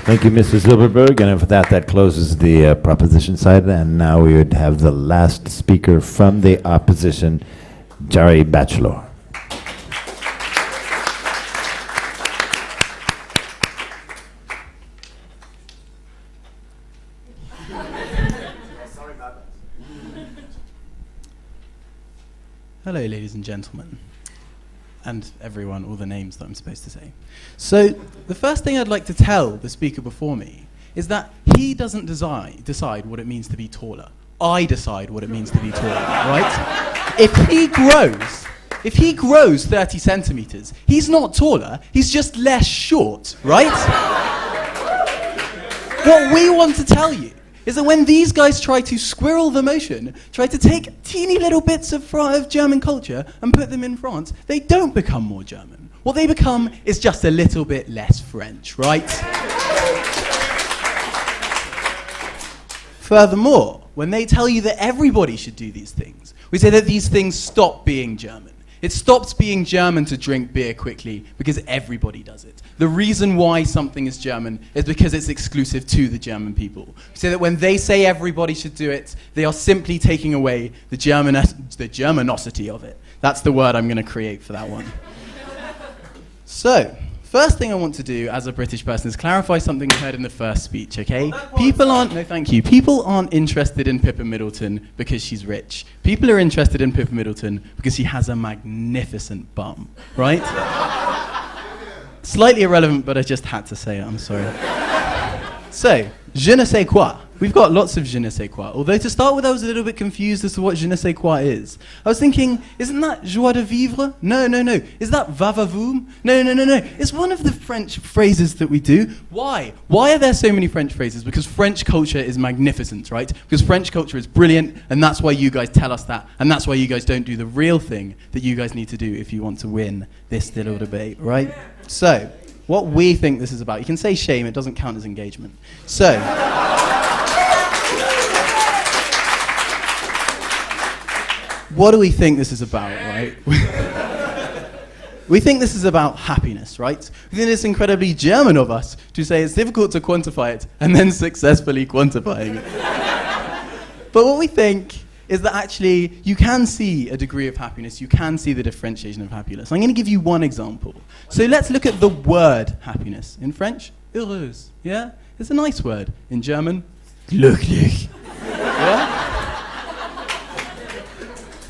Thank you, Mr. Silverberg. And for that, that closes the proposition side. And now we would have the last speaker from the opposition, Jamie Batchelor. Hello, ladies and gentlemen, and everyone, all the names that I'm supposed to say. So, the first thing I'd like to tell the speaker before me is that he doesn't decide what it means to be taller. I decide what it means to be taller, right? If he grows 30 centimeters, he's not taller, he's just less short, right? What we want to tell you is that when these guys try to squirrel the motion, try to take teeny little bits of German culture and put them in France, they don't become more German. What they become is just a little bit less French, right? Furthermore, when they tell you that everybody should do these things, we say that these things stop being German. It stops being German to drink beer quickly because everybody does it. The reason why something is German is because it's exclusive to the German people. We say that when they say everybody should do it, they are simply taking away the Germanosity of it. That's the word I'm going to create for that one. So, first thing I want to do as a British person is clarify something I heard in the first speech, okay? People aren't interested in Pippa Middleton because she's rich. People are interested in Pippa Middleton because she has a magnificent bum, right? Slightly irrelevant, but I just had to say it, I'm sorry. So, je ne sais quoi. We've got lots of je ne sais quoi. Although to start with, I was a little bit confused as to what je ne sais quoi is. I was thinking, isn't that joie de vivre? No. Is that va-va-voom? No. It's one of the French phrases that we do. Why? Why are there so many French phrases? Because French culture is magnificent, right? Because French culture is brilliant, and that's why you guys tell us that, and that's why you guys don't do the real thing that you guys need to do if you want to win this little debate, right? So, what we think this is about, you can say shame, it doesn't count as engagement. So, what do we think this is about, right? We think this is about happiness, right? We think it's incredibly German of us to say it's difficult to quantify it and then successfully quantifying it. But what we think is that actually you can see a degree of happiness, you can see the differentiation of happiness. I'm going to give you one example. So let's look at the word happiness. In French, heureuse, yeah? It's a nice word. In German, glücklich. Yeah?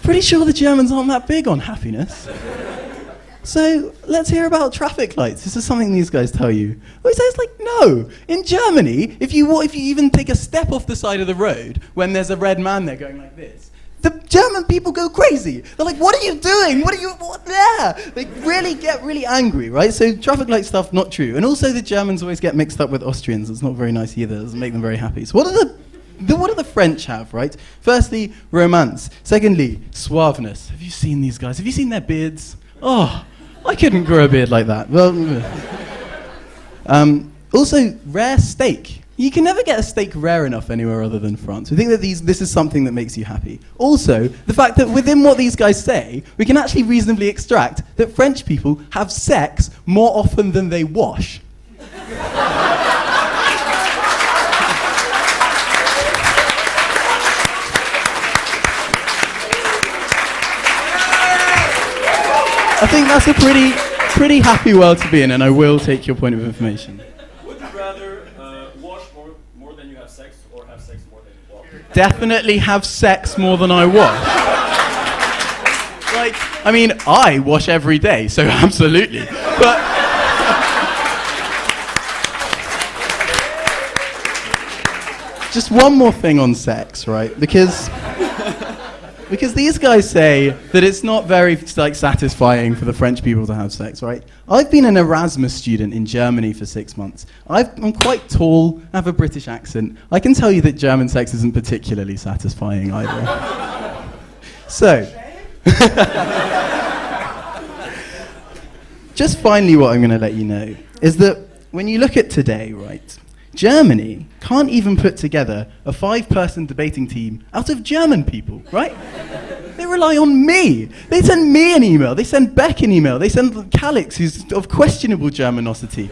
Pretty sure the Germans aren't that big on happiness. So let's hear about traffic lights. This is something these guys tell you. We say it's like, no. In Germany, if you even take a step off the side of the road when there's a red man there going like this, the German people go crazy. They're like, what are you doing? What there? They really get really angry, right? So traffic light stuff, not true. And also the Germans always get mixed up with Austrians. It's not very nice either. It doesn't make them very happy. So what do the French have, right? Firstly, romance. Secondly, suaveness. Have you seen these guys? Have you seen their beards? Oh, I couldn't grow a beard like that. Well, also, rare steak. You can never get a steak rare enough anywhere other than France. We think that this is something that makes you happy. Also, the fact that within what these guys say, we can actually reasonably extract that French people have sex more often than they wash. I think that's a pretty happy world to be in, and I will take your point of information. Would you rather wash more than you have sex, or have sex more than you wash? Definitely have sex more than I wash. I wash every day, so absolutely. But just one more thing on sex, right? Because these guys say that it's not very satisfying for the French people to have sex, right? I've been an Erasmus student in Germany for 6 months. I'm quite tall, I have a British accent. I can tell you that German sex isn't particularly satisfying either. So, just finally what I'm going to let you know is that when you look at today, right, Germany can't even put together a 5-person debating team out of German people, right? They rely on me. They send me an email. They send Beck an email. They send Calix, who's of questionable Germanosity.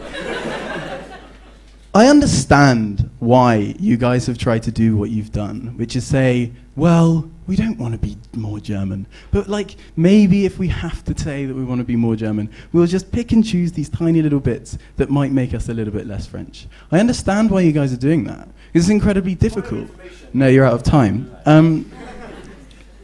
I understand why you guys have tried to do what you've done, which is say, well, we don't want to be more German. But like, maybe if we have to say that we want to be more German, we'll just pick and choose these tiny little bits that might make us a little bit less French. I understand why you guys are doing that. It's incredibly difficult. No, you're out of time.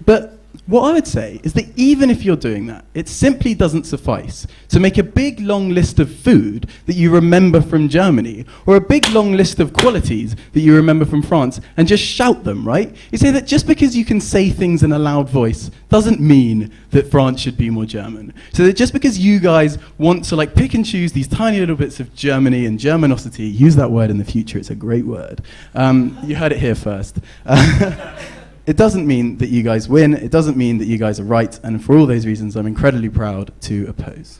But what I would say is that even if you're doing that, it simply doesn't suffice to make a big long list of food that you remember from Germany, or a big long list of qualities that you remember from France, and just shout them, right? You say that just because you can say things in a loud voice doesn't mean that France should be more German. So that just because you guys want to like pick and choose these tiny little bits of Germany and Germanosity, use that word in the future, it's a great word. You heard it here first. It doesn't mean that you guys win, it doesn't mean that you guys are right, and for all those reasons I'm incredibly proud to oppose.